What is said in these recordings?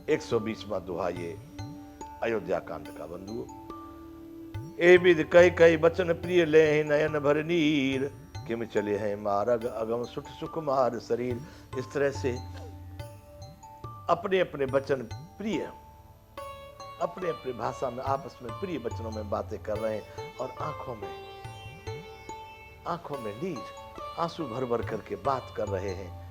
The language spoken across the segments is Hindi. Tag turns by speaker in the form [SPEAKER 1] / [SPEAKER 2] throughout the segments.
[SPEAKER 1] 120वां दोहा ये अयोध्या कांड का बंधुओं। ए विद कई कई बचन प्रिय ले नयन भर नीर, किम चले हैं मारग अगम सुठ सुकुमार शरीर। इस तरह से अपने अपने वचन प्रिय, अपने अपने भाषा में आपस में प्रिय वचनों में बातें कर रहे हैं और आंखों में नीर, आंसू भर भर करके बात कर रहे हैं।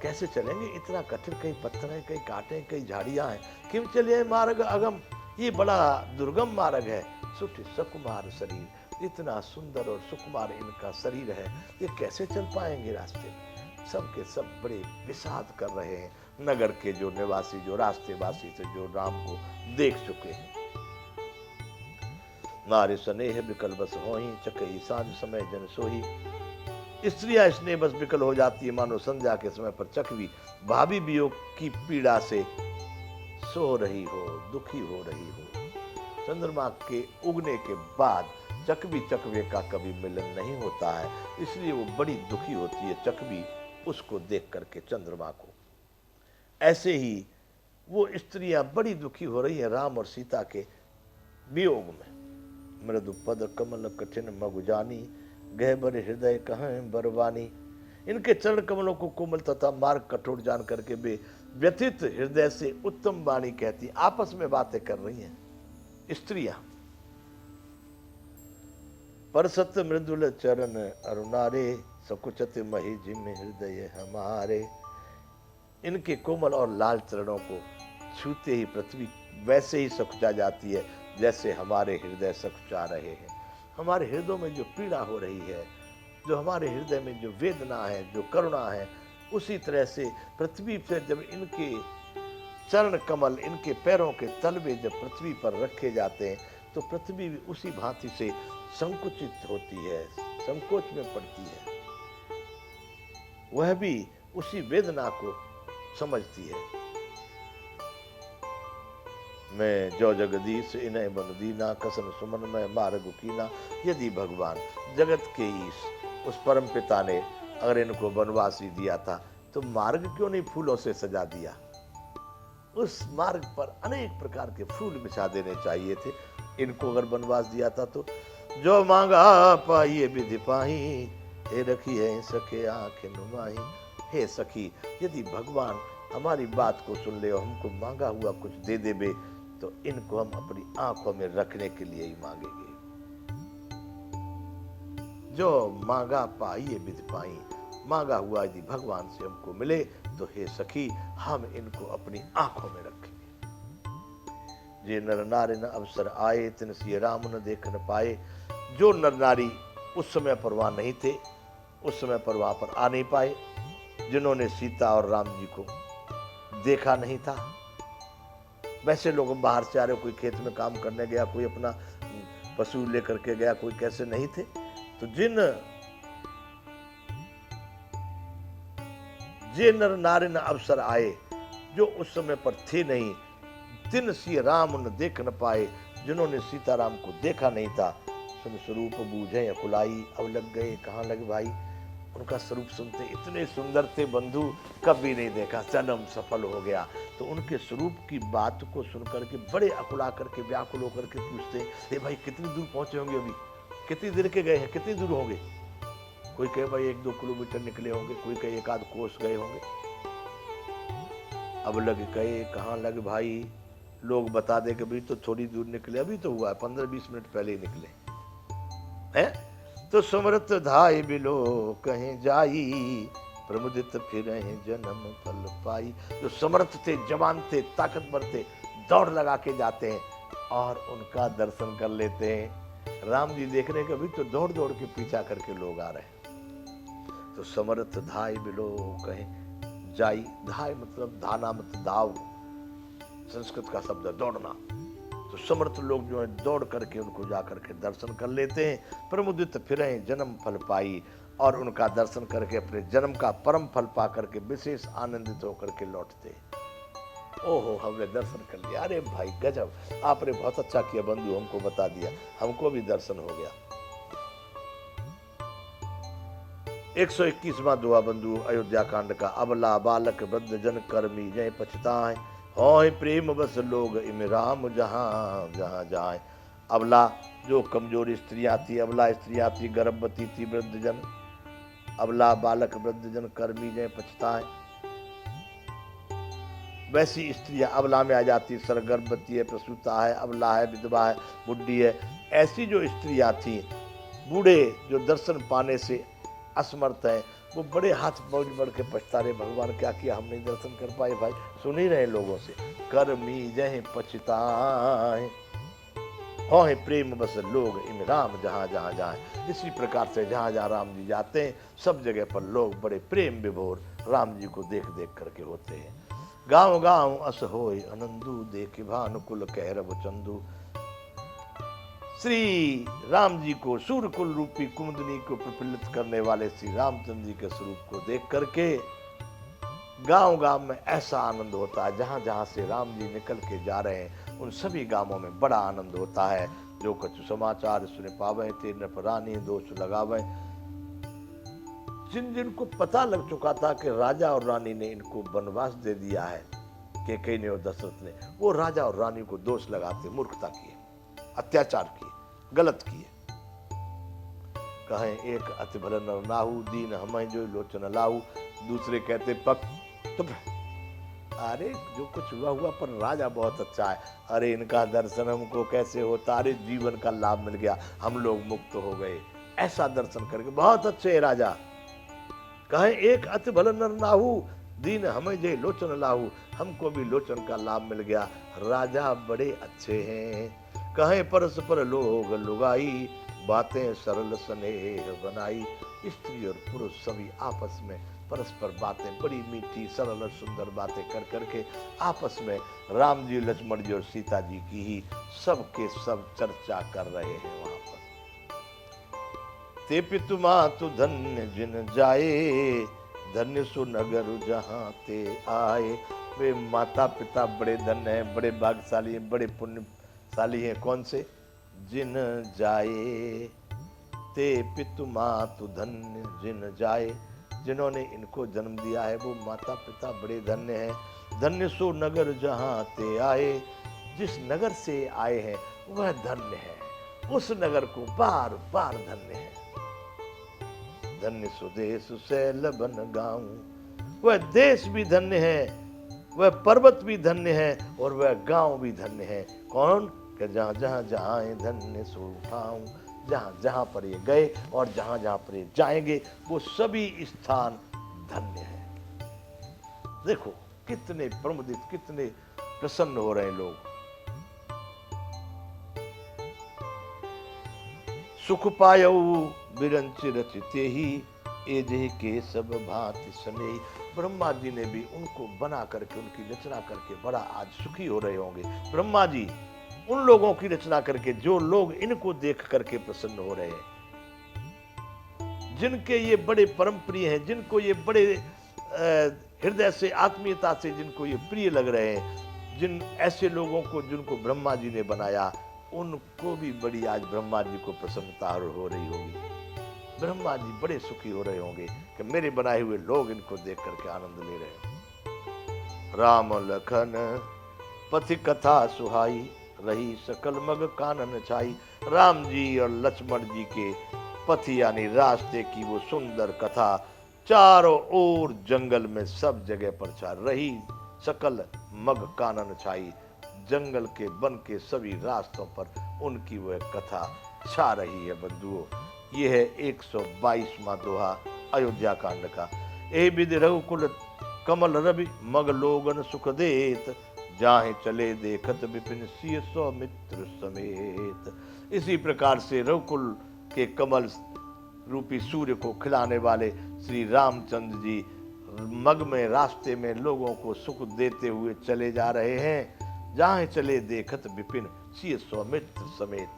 [SPEAKER 1] कैसे चलेंगे, इतना कठिन, कहीं पत्थर है, कहीं कांटे, कहीं झाड़ियां हैं। किम चलिए मार्ग अगम, ये बड़ा दुर्गम मार्ग है। सुठ सुकुमार शरीर, इतना सुंदर और सुकुमार इनका शरीर है, ये कैसे चल पाएंगे रास्ते में। सब के सब बड़े विषाद कर रहे हैं। नगर के जो निवासी, जो रास्तेवासी थे, जो राम को देख चुके हैं। नारी स्नेह विकल बस होही, चकई सांझ समय जन सोही। स्त्रियां स्नेह बस विकल हो जाती है, मानो संध्या के समय पर चकवी भाभी वियोग की पीड़ा से सो रही हो, दुखी हो रही हो। चंद्रमा के उगने के बाद चकवी चकवे का कभी मिलन नहीं होता है, इसलिए वो बड़ी दुखी होती है चकवी उसको देख करके, चंद्रमा को। ऐसे ही वो स्त्रियां बड़ी दुखी हो रही है राम और सीता के वियोग में। मृदु पद कमल कठिन मगुजानी, गहबर हृदय कहें बरवानी। इनके चरण कमलों को कोमल तथा मार्ग कठोर जान करके वे व्यथित हृदय से उत्तम वाणी कहती, आपस में बातें कर रही हैं स्त्रियां। परसत मृदुल चरण अरुणारे, सकुचत मही जिम हृदय हमारे। इनके कोमल और लाल चरणों को छूते ही पृथ्वी वैसे ही सकुचा जाती है जैसे हमारे हृदय सकुचा रहे हैं। हमारे हृदय में जो पीड़ा हो रही है, जो हमारे हृदय में जो वेदना है, जो करुणा है, उसी तरह से पृथ्वी पर जब इनके चरण कमल, इनके पैरों के तलवे जब पृथ्वी पर रखे जाते हैं तो पृथ्वी भी उसी भांति से संकुचित होती है, संकोच में पड़ती है। वह भी उसी वेदना को समझती है। मैं जो जगदीश इन्हें बन दीना, कसन सुमन में मार्ग कीना। यदि भगवान जगत के ईश उस परम पिता ने अगर इनको वनवास ही दिया था तो मार्ग क्यों नहीं फूलों से सजा दिया। उस मार्ग पर अनेक प्रकार के फूल बिछा देने चाहिए थे। इनको अगर वनवास दिया था तो जो मांगा पाइए विधि पाही, हे रखी है सखे आंखें नुमाही। हे सखी, यदि भगवान हमारी बात को सुन ले और हमको मांगा हुआ कुछ दे देवे तो इनको हम अपनी आंखों में रखने के लिए ही मांगेंगे। जो मांगा पाइए विधि पाई, मांगा हुआ यदि भगवान से हमको मिले तो हे सखी हम इनको अपनी आंखों में रखेंगे। जे नर नारी न अवसर आए, तिन सिय राम न देख न पाए। जो नर नारी उस समय पर वहां नहीं थे, उस समय पर वहां पर आ नहीं पाए, जिन्होंने सीता और राम जी को देखा नहीं था। वैसे लोग बाहर से आ रहे, कोई खेत में काम करने गया, कोई अपना पशु लेकर के गया, कोई कैसे नहीं थे। तो जे नर नारी न अवसर आए, जो उस समय पर थे नहीं, तिन सिय राम न देख न पाए, जिन्होंने सीताराम को देखा नहीं था। सुन स्वरूप बूझे अकुलाई, अब लग गए कहाँ लगे भाई। उनका स्वरूप सुनते इतने सुंदर थे बंधु, कभी नहीं देखा, जन्म सफल हो गया। तो उनके स्वरूप की बात को सुनकर के बड़े अकुला करके, व्याकुल होकर के पूछते, ए भाई कितनी दूर पहुंचे होंगे, अभी कितनी देर के गए हैं, कितनी दूर होंगे। कोई कहे भाई 1-2 किलोमीटर निकले होंगे, कोई कहे 1 आध कोस गए होंगे। अब लग गए कहाँ लग भाई, लोग बता दे कि भाई तो थोड़ी दूर निकले, अभी तो हुआ 15-20 मिनट पहले ही निकले हैं। तो सुमरत धाय बिलो कहीं जाई, प्रमुदित फिर जन्म फल पाई। जो समर्थ थे, जवान थे, ताकतवर थे, दौड़ लगा के जाते हैं और उनका दर्शन कर लेते हैं। राम जी देखने के भी तो दौड़ दौड़ के पीछा करके लोग आ रहे हैं। तो समर्थ धाय बिलो कहीं जाई, धाय मतलब धाना मतलब दाव, संस्कृत का शब्द है दौड़ना। तो समर्थ लोग जो है दौड़ करके उनको जाकर के दर्शन कर लेते हैं। प्रमुदित फिरे जन्म फल पाई, और उनका दर्शन करके अपने जन्म का परम फल पा करके विशेष आनंदित होकर के लौटते। ओहो हमने दर्शन कर लिया, अरे भाई गजब, आपने बहुत अच्छा किया बंधु, हमको बता दिया, हमको भी दर्शन हो गया। 121वां दुआ बंधु अयोध्या कांड का। अबला बालक वृद्ध जन कर्मी जय पछताएं, होय प्रेम बस लोग इम राम जहाँ जहाँ जाए। अबला जो कमजोर स्त्रियां थी, अबला स्त्रियां थी, गर्भवती थी, वृद्धजन, अबला बालक वृद्धजन कर्मी जय पछताए, वैसी स्त्रियां अबला में आ जाती। सरगर्भवती है, प्रसूता है, अबला है, विधवा है, बुढ़ी है, ऐसी जो स्त्रियां थी, बूढ़े जो दर्शन पाने से असमर्थ है, वो बड़े हाथ बोझ बढ़ के पछता रहे, भगवान क्या किया हम नहीं दर्शन कर पाए। भाई सुन ही रहे लोगों से, कर्मी जय पछताए, हो प्रेम बस लोग इन राम जहाँ जहाँ जाए। इसी प्रकार से जहाँ जहाँ राम जी जाते हैं, सब जगह पर लोग बड़े प्रेम विभोर राम जी को देख देख करके होते हैं। गाँव गाँव अस होय आनंदू, देख भानुकुल कहरब चंदू। श्री राम जी को, सूर्यकुल रूपी कुमुदनी को प्रफुल्लित करने वाले श्री रामचंद्र जी के स्वरूप को देख करके गांव गांव में ऐसा आनंद होता है। जहां जहां से राम जी निकल के जा रहे हैं, उन सभी गांवों में बड़ा आनंद होता है। जो कछु समाचार सुने पावे, ते नृपरानी दोष लगावे। जिन जिनको पता लग चुका था कि राजा और रानी ने इनको वनवास दे दिया है, कि कई ने और दशरथ ने, वो राजा और रानी को दोष लगाते, मूर्खता किए, अत्याचार किए, गलत किए। कहें एक अति भल नर नाहू, दीन हमें जो लोचन लाहू। दूसरे कहते पक तो, अरे जो कुछ हुआ हुआ, पर राजा बहुत अच्छा है, अरे इनका दर्शन हमको कैसे होता, अरे जीवन का लाभ मिल गया, हम लोग मुक्त हो गए, ऐसा दर्शन करके बहुत अच्छे है राजा। कहें एक अति भल नर नाहू, दीन हमें जे लोचन लाहू, हमको भी लोचन का लाभ मिल गया, राजा बड़े अच्छे हैं। कहें परस्पर लोग लुगाई, बातें सरल स्नेह बनाई। स्त्री और पुरुष सभी आपस में परस्पर बातें बड़ी मीठी सरल और सुंदर बातें कर करके आपस में राम जी, लक्ष्मण जी और सीता जी की ही सब के सब चर्चा कर रहे हैं वहां पर। ते पितु मातु धन्य जिन जाए, धन्य सुनगर जहां ते आए। वे माता पिता बड़े धन्य हैं, बड़े भाग्यशाली हैं, बड़े पुण्यशाली हैं। कौन से? जिन जाए, ते पितु मातु धन्य जिन जाए, जिन्होंने इनको जन्म दिया है वो माता पिता बड़े धन्य हैं। धन्य सो नगर जहाँ ते आए, जिस नगर से आए हैं वह धन्य है, उस नगर को बार बार धन्य है। धन्य सुदेश शैल बन गाँव, वह देश भी धन्य है, वह पर्वत भी धन्य है, और वह गांव भी धन्य है। कौन? कि जहाँ जहाँ जाए धन्य सो ठाऊं, जहाँ जहाँ पर ये गए और जहाँ जहाँ पर ये जाएंगे वो सभी स्थान धन्य है। देखो कितने प्रमुदित, कितने प्रसन्न हो रहे हैं लोग। सुख पायऊ बिरंच रचते ही, एजे के सब भांति स्नेही। ब्रह्मा जी ने भी उनको बना करके, उनकी रचना करके बड़ा आज सुखी हो रहे होंगे। ब्रह्मा जी उन लोगों की रचना करके जो लोग इनको देख करके प्रसन्न हो रहे हैं, जिनके ये बड़े परम प्रिय हैं, जिनको ये बड़े हृदय से, आत्मीयता से जिनको ये प्रिय लग रहे हैं, जिन ऐसे लोगों को जिनको ब्रह्मा जी ने बनाया, उनको भी बड़ी आज ब्रह्मा जी को प्रसन्नता हो रही होगी। ब्रह्मा जी बड़े सुखी हो रहे होंगे कि मेरे बनाए हुए लोग इनको देख करके आनंद ले रहे हैं। राम लखन पथि कथा सुहाई, रही सकल मग कानन छाई। राम जी और लक्ष्मण जी के पथ यानी रास्ते की वो सुंदर कथा चारों ओर जंगल में सब जगह पर छा रही। सकल मग कानन छाई, जंगल के वन के सभी रास्तों पर उनकी वह कथा छा रही है। बंधुओं, ये है 122वां दोहा अयोध्या कांड का। ए विधि रघुकुल कमल रवि, मग लोगन सुख देत, जाहे चले देखत विपिन सिय सौमित्र समेत। इसी प्रकार से रघुकुल के कमल रूपी सूर्य को खिलाने वाले श्री रामचंद्र जी मग में, रास्ते में लोगों को सुख देते हुए चले जा रहे हैं। जहाँ चले देखत विपिन सिय सौमित्र समेत।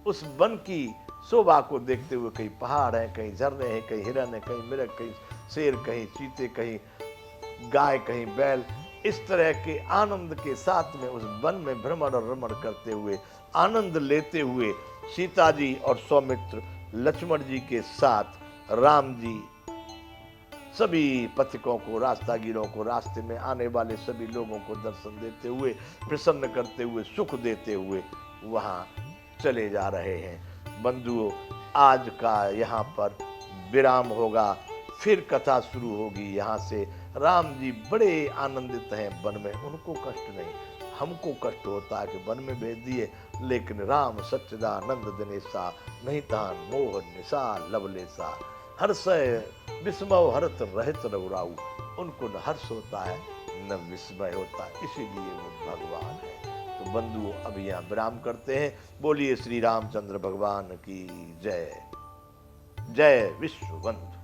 [SPEAKER 1] उस वन की शोभा को देखते हुए कहीं पहाड़ हैं, कहीं झरने हैं, कहीं हिरन है, कहीं मिरग, कहीं शेर, कहीं चीते, कहीं गाय, कहीं बैल। इस तरह के आनंद के साथ में उस वन में भ्रमण और रमण करते हुए, आनंद लेते हुए सीता जी और सौमित्र लक्ष्मण जी के साथ राम जी सभी पथिकों को, रास्तागीरों को, रास्ते में आने वाले सभी लोगों को दर्शन देते हुए, प्रसन्न करते हुए, सुख देते हुए वहां चले जा रहे हैं। बंधुओं, आज का यहाँ पर विराम होगा, फिर कथा शुरू होगी यहाँ से। राम जी बड़े आनंदित हैं वन में, उनको कष्ट नहीं, हमको कष्ट होता है कि वन में भेज दिए, लेकिन राम सच्चिदानंद दिनेशा, नहीं तान मोह निशा लवलेसा, हर्षय विस्मय हरत रहित रघुराऊ, उनको न हर्ष होता है न विस्मय होता है, इसीलिए वो भगवान है। तो बंधुओं, अब यहाँ विराम करते हैं। बोलिए श्री रामचंद्र भगवान की जय। जय विश्व बंधु।